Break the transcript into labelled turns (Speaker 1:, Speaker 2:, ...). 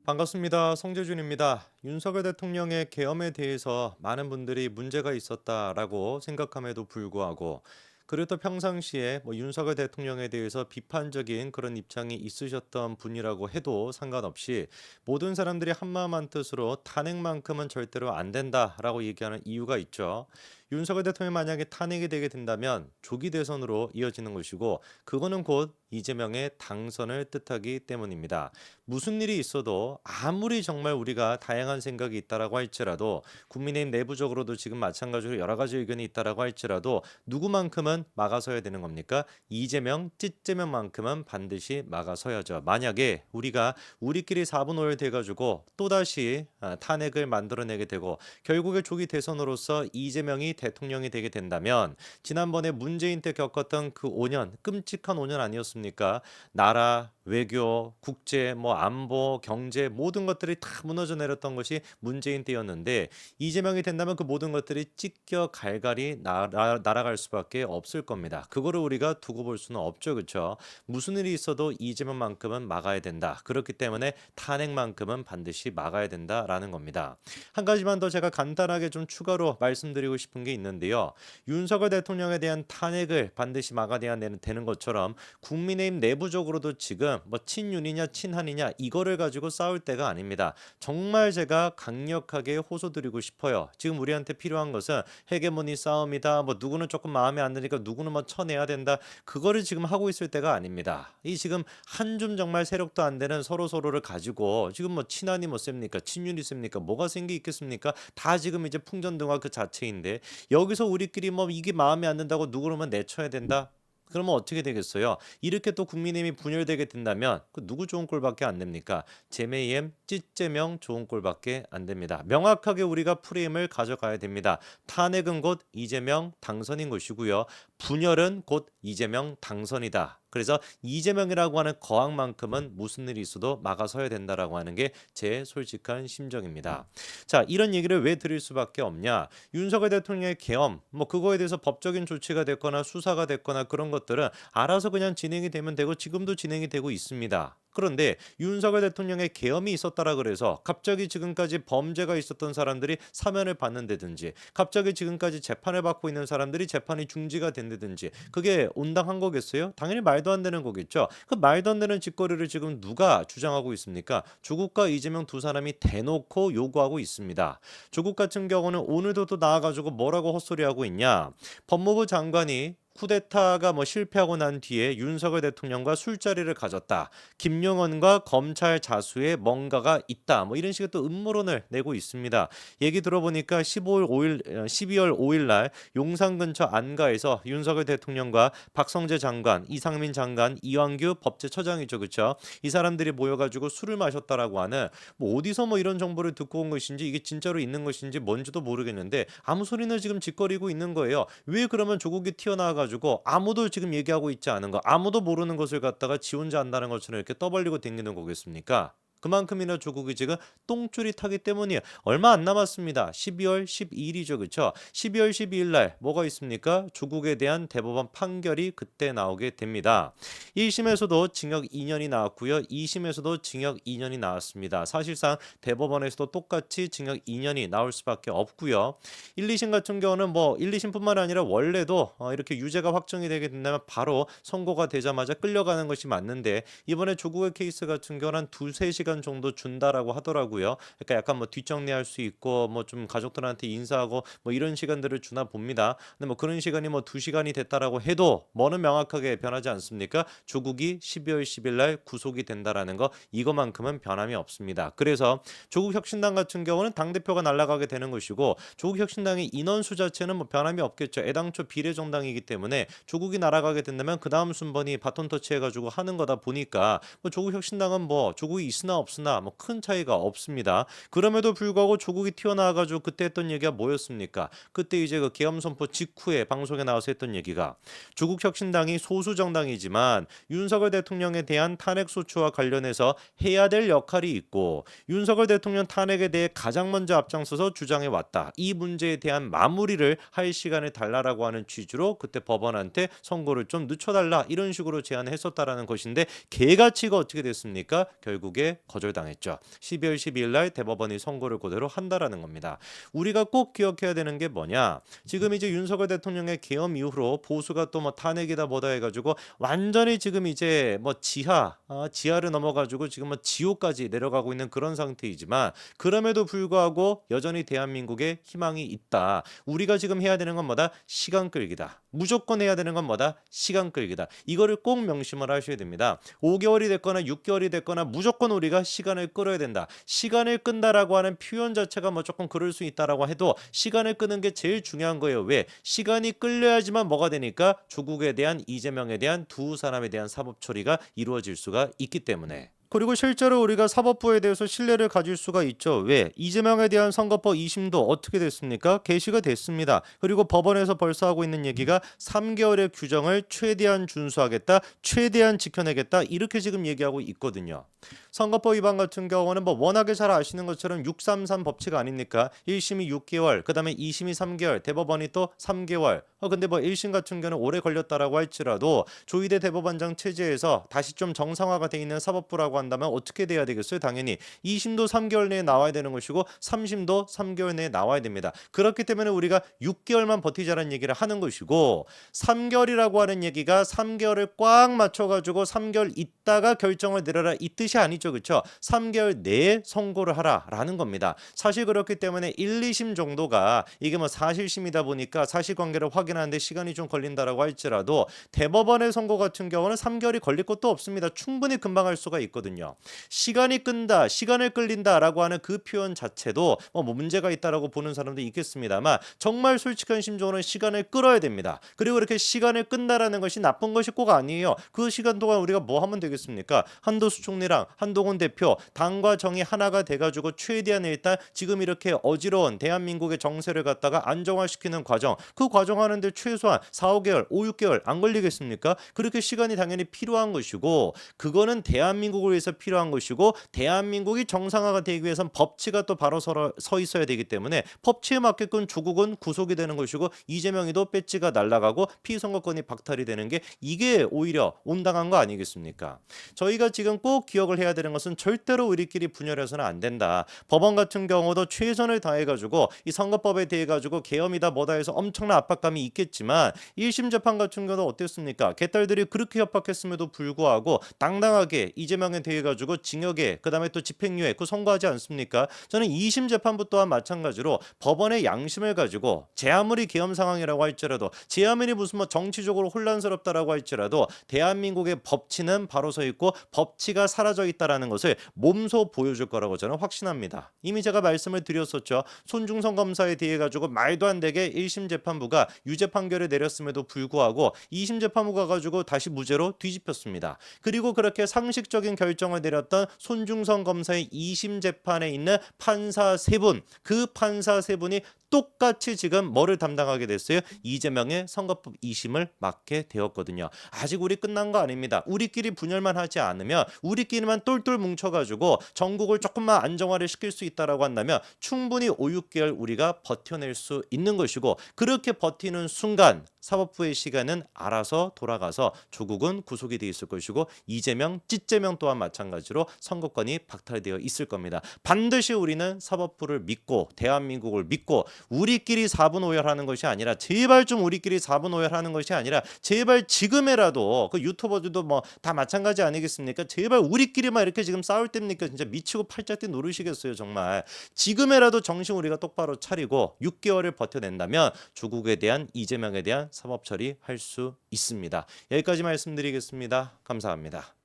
Speaker 1: 반갑습니다. 성재준입니다. 윤석열 대통령의 계엄에 대해서 많은 분들이 문제가 있었다라고 생각함에도 불구하고 그래도 또 평상시에 윤석열 대통령에 대해서 비판적인 그런 입장이 있으셨던 분이라고 해도 상관없이 모든 사람들이 한마음 한뜻으로 탄핵만큼은 절대로 안 된다라고 얘기하는 이유가 있죠. 윤석열 대통령이 만약에 탄핵이 되게 된다면 조기 대선으로 이어지는 것이고 그거는 곧 이재명의 당선을 뜻하기 때문입니다. 무슨 일이 있어도 아무리 정말 우리가 다양한 생각이 있다라고 할지라도 국민의힘 내부적으로도 지금 마찬가지로 여러 가지 의견이 있다라고 할지라도 누구만큼은 막아서야 되는 겁니까? 이재명, 찌재명만큼은 반드시 막아서야죠. 만약에 우리가 우리끼리 4분 5일 돼가지고 또다시 탄핵을 만들어내게 되고 결국에 조기 대선으로서 이재명이 대통령이 되게 된다면 지난번에 문재인 때 겪었던 그 5년 끔찍한 5년 아니었습니까? 나라, 외교, 국제, 안보, 경제 모든 것들이 다 무너져 내렸던 것이 문재인 때였는데 이재명이 된다면 그 모든 것들이 찢겨 갈갈이 날아갈 수밖에 없을 겁니다. 그거를 우리가 두고 볼 수는 없죠, 그렇죠? 무슨 일이 있어도 이재명만큼은 막아야 된다. 그렇기 때문에 탄핵만큼은 반드시 막아야 된다라는 겁니다. 한 가지만 더 제가 간단하게 좀 추가로 말씀드리고 싶은 게 있는데요. 윤석열 대통령에 대한 탄핵을 반드시 막아내야 되는 것처럼 국민의힘 내부적으로도 지금 친윤이냐 친한이냐 이거를 가지고 싸울 때가 아닙니다. 정말 제가 강력하게 호소드리고 싶어요. 지금 우리한테 필요한 것은 헤게모니 싸움이다. 누구는 조금 마음에 안 드니까 누구는 쳐내야 된다. 그거를 지금 하고 있을 때가 아닙니다. 이 지금 한 줌 정말 세력도 안 되는 서로를 가지고 지금 친한이 셉니까? 친윤이 셉니까? 뭐가 생기 있겠습니까? 다 지금 이제 풍전등화 그 자체인데 여기서 우리끼리 이게 마음에 안 든다고 누구로만 내쳐야 된다? 그러면 어떻게 되겠어요? 이렇게 또 국민의힘이 분열되게 된다면 그 누구 좋은 꼴밖에 안 됩니까? 제메이엠 찌제명 좋은 꼴밖에 안 됩니다. 명확하게 우리가 프레임을 가져가야 됩니다. 탄핵은 곧 이재명 당선인 것이고요. 분열은 곧 이재명 당선이다. 그래서 이재명이라고 하는 거항만큼은 무슨 일이 있어도 막아서야 된다라고 하는 게 제 솔직한 심정입니다. 자, 이런 얘기를 왜 드릴 수밖에 없냐? 윤석열 대통령의 계엄, 그거에 대해서 법적인 조치가 됐거나 수사가 됐거나 그런 것들은 알아서 그냥 진행이 되면 되고 지금도 진행이 되고 있습니다. 그런데 윤석열 대통령의 계엄이 있었다라 그래서 갑자기 지금까지 범죄가 있었던 사람들이 사면을 받는다든지 갑자기 지금까지 재판을 받고 있는 사람들이 재판이 중지가 된다든지 그게 온당한 거겠어요? 당연히 말도 안 되는 거겠죠. 그 말도 안 되는 짓거리를 지금 누가 주장하고 있습니까? 조국과 이재명 두 사람이 대놓고 요구하고 있습니다. 조국 같은 경우는 오늘도 또 나와가지고 뭐라고 헛소리하고 있냐? 법무부 장관이 쿠데타가 실패하고 난 뒤에 윤석열 대통령과 술자리를 가졌다. 김용원과 검찰 자수에 뭔가가 있다. 이런 식의 또 음모론을 내고 있습니다. 얘기 들어보니까 12월 5일 날 용산 근처 안가에서 윤석열 대통령과 박성재 장관, 이상민 장관, 이완규 법제처장이죠. 그렇죠? 이 사람들이 모여가지고 술을 마셨다라고 하는 어디서 이런 정보를 듣고 온 것인지 이게 진짜로 있는 것인지 뭔지도 모르겠는데 아무 소리나 지금 짓거리고 있는 거예요. 왜 그러면 조국이 튀어나와가지고 아무도 지금 얘기하고 있지 않은 거 아무도 모르는 것을 갖다가 지 혼자 안다는 것처럼 이렇게 떠벌리고 다니는 거겠습니까? 그만큼이나 조국이 지금 똥줄이 타기 때문이에요. 얼마 안 남았습니다. 12월 12일이죠. 그렇죠? 12월 12일 날 뭐가 있습니까? 조국에 대한 대법원 판결이 그때 나오게 됩니다. 1심에서도 징역 2년이 나왔고요. 2심에서도 징역 2년이 나왔습니다. 사실상 대법원에서도 똑같이 징역 2년이 나올 수밖에 없고요. 1, 2심 같은 경우는 1, 2심뿐만 아니라 원래도 이렇게 유죄가 확정이 되게 된다면 바로 선고가 되자마자 끌려가는 것이 맞는데 이번에 조국의 케이스 같은 경우는 한 두세 시간 정도 준다라고 하더라고요. 그러니까 약간 뒷정리할 수 있고 좀 가족들한테 인사하고 이런 시간들을 주나 봅니다. 근데 그런 시간이 2시간이 됐다라고 해도 뭐는 명확하게 변하지 않습니까? 조국이 12월 10일 날 구속이 된다라는 거 이거만큼은 변함이 없습니다. 그래서 조국 혁신당 같은 경우는 당대표가 날아가게 되는 것이고 조국 혁신당의 인원수 자체는 변함이 없겠죠. 애당초 비례정당이기 때문에 조국이 날아가게 된다면 그 다음 순번이 바톤 터치해가지고 하는 거다 보니까 조국 혁신당은 조국이 있으나 없으나 큰 차이가 없습니다. 그럼에도 불구하고 조국이 튀어나와가지고 그때 했던 얘기가 뭐였습니까? 그때 이제 그 계엄 선포 직후에 방송에 나와서 했던 얘기가 조국 혁신당이 소수 정당이지만 윤석열 대통령에 대한 탄핵 소추와 관련해서 해야 될 역할이 있고 윤석열 대통령 탄핵에 대해 가장 먼저 앞장서서 주장해 왔다. 이 문제에 대한 마무리를 할 시간을 달라라고 하는 취지로 그때 법원한테 선고를 좀 늦춰달라 이런 식으로 제안을 했었다라는 것인데 개가치가 어떻게 됐습니까? 결국에 거절당했죠. 12월 12일 날 대법원이 선고를 그대로 한다라는 겁니다. 우리가 꼭 기억해야 되는 게 뭐냐? 지금 이제 윤석열 대통령의 계엄 이후로 보수가 또 뭐 탄핵이다 뭐다 해가지고 완전히 지금 이제 뭐 지하를 넘어가지고 지금 뭐 지옥까지 내려가고 있는 그런 상태이지만 그럼에도 불구하고 여전히 대한민국에 희망이 있다. 우리가 지금 해야 되는 건 뭐다? 시간 끌기다. 무조건 해야 되는 건 뭐다? 시간 끌기다. 이거를 꼭 명심을 하셔야 됩니다. 5개월이 됐거나 6개월이 됐거나 무조건 우리가 시간을 끌어야 된다. 시간을 끈다라고 하는 표현 자체가 뭐 조금 그럴 수 있다라고 해도 시간을 끄는 게 제일 중요한 거예요. 왜? 시간이 끌려야지만 뭐가 되니까 조국에 대한 이재명에 대한 두 사람에 대한 사법 처리가 이루어질 수가 있기 때문에. 그리고 실제로 우리가 사법부에 대해서 신뢰를 가질 수가 있죠. 왜? 이재명에 대한 선거법 2심도 어떻게 됐습니까? 개시가 됐습니다. 그리고 법원에서 벌써 하고 있는 얘기가 3개월의 규정을 최대한 준수하겠다, 최대한 지켜내겠다 이렇게 지금 얘기하고 있거든요. 선거법 위반 같은 경우는 뭐 워낙에 잘 아시는 것처럼 633 법칙 아닙니까? 1심이 6개월, 그다음에 2심이 3개월, 대법원이 또 3개월. 근데 뭐 1심 같은 경우는 오래 걸렸다라고 할지라도 조희대 대법원장 체제에서 다시 좀 정상화가 돼 있는 사법부라고 한다면 어떻게 돼야 되겠어요? 당연히 2심도 3개월 내에 나와야 되는 것이고 3심도 3개월 내에 나와야 됩니다. 그렇기 때문에 우리가 6개월만 버티자라는 얘기를 하는 것이고 3개월이라고 하는 얘기가 3개월을 꽉 맞춰가지고 3개월 있다가 결정을 내려라 이 뜻이 아니죠. 그렇죠? 3개월 내에 선고를 하라라는 겁니다. 사실 그렇기 때문에 1, 2심 정도가 이게 뭐 사실심이다 보니까 사실관계를 확인하는데 시간이 좀 걸린다라고 할지라도 대법원의 선고 같은 경우는 3개월이 걸릴 것도 없습니다. 충분히 금방 할 수가 있거든요. 시간이 끈다, 시간을 끌린다라고 하는 그 표현 자체도 뭐 문제가 있다라고 보는 사람도 있겠습니다만 정말 솔직한 심정으로는 시간을 끌어야 됩니다. 그리고 이렇게 시간을 끈다라는 것이 나쁜 것이 꼭 아니에요. 그 시간 동안 우리가 뭐 하면 되겠습니까? 한도수 총리랑 한동훈 대표 당과 정이 하나가 돼가지고 최대한 일단 지금 이렇게 어지러운 대한민국의 정세를 갖다가 안정화시키는 과정, 그 과정 하는데 최소한 4, 5개월, 5, 6개월 안 걸리겠습니까? 그렇게 시간이 당연히 필요한 것이고 그거는 대한민국을 위해서 필요한 것이고 대한민국이 정상화가 되기 위해선 법치가 또 바로 서 있어야 되기 때문에 법치에 맞게끔 조국은 구속이 되는 것이고 이재명이도 배지가 날아가고 피선거권이 박탈이 되는 게 이게 오히려 온당한 거 아니겠습니까? 저희가 지금 꼭 기억을 해야 되는 것은 절대로 우리끼리 분열해서는 안 된다. 법원 같은 경우도 최선을 다해가지고 이 선거법에 대해 가지고 계엄이다 뭐다 해서 엄청난 압박감이 있겠지만 1심 재판 같은 경우도 어땠습니까? 개딸들이 그렇게 협박했음에도 불구하고 당당하게 이재명에 대해 가지고 징역에 그다음에 또 집행유예 그 선고하지 않습니까? 저는 2심 재판부 또한 마찬가지로 법원의 양심을 가지고 제 아무리 계엄 상황이라고 할지라도 제 아무리 무슨 뭐 정치적으로 혼란스럽다라고 할지라도 대한민국의 법치는 바로 서 있고 법치가 사라져 있다라는 것을 몸소 보여줄 거라고 저는 확신합니다. 이미 제가 말씀을 드렸었죠. 손중성 검사에 대해 가지고 말도 안 되게 1심 재판부가 유죄 판결을 내렸음에도 불구하고 2심 재판부가 가지고 다시 무죄로 뒤집혔습니다. 그리고 그렇게 상식적인 결정을 내렸던 손중성 검사의 2심 재판에 있는 판사 세 분, 그 판사 세 분이 똑같이 지금 뭐를 담당하게 됐어요? 이재명의 선거법 2심을 맡게 되었거든요. 아직 우리 끝난 거 아닙니다. 우리끼리 분열만 하지 않으면 우리끼리만 똘똘 뭉쳐가지고 전국을 조금만 안정화를 시킬 수 있다라고 한다면 충분히 5, 6개월 우리가 버텨낼 수 있는 것이고 그렇게 버티는 순간 사법부의 시간은 알아서 돌아가서 조국은 구속이 돼 있을 것이고 이재명, 찌재명 또한 마찬가지로 선거권이 박탈되어 있을 겁니다. 반드시 우리는 사법부를 믿고 대한민국을 믿고 우리끼리 4분 오열하는 것이 아니라 제발 좀 우리끼리 4분 오열하는 것이 아니라 제발 지금이라도 그 유튜버들도 뭐 다 마찬가지 아니겠습니까? 제발 우리끼리만 이렇게 지금 싸울 때입니까? 진짜 미치고 팔자뛰 노르시겠어요 정말. 지금이라도 정신 우리가 똑바로 차리고 6개월을 버텨낸다면 조국에 대한 이재명에 대한 사법 처리할 수 있습니다. 여기까지 말씀드리겠습니다. 감사합니다.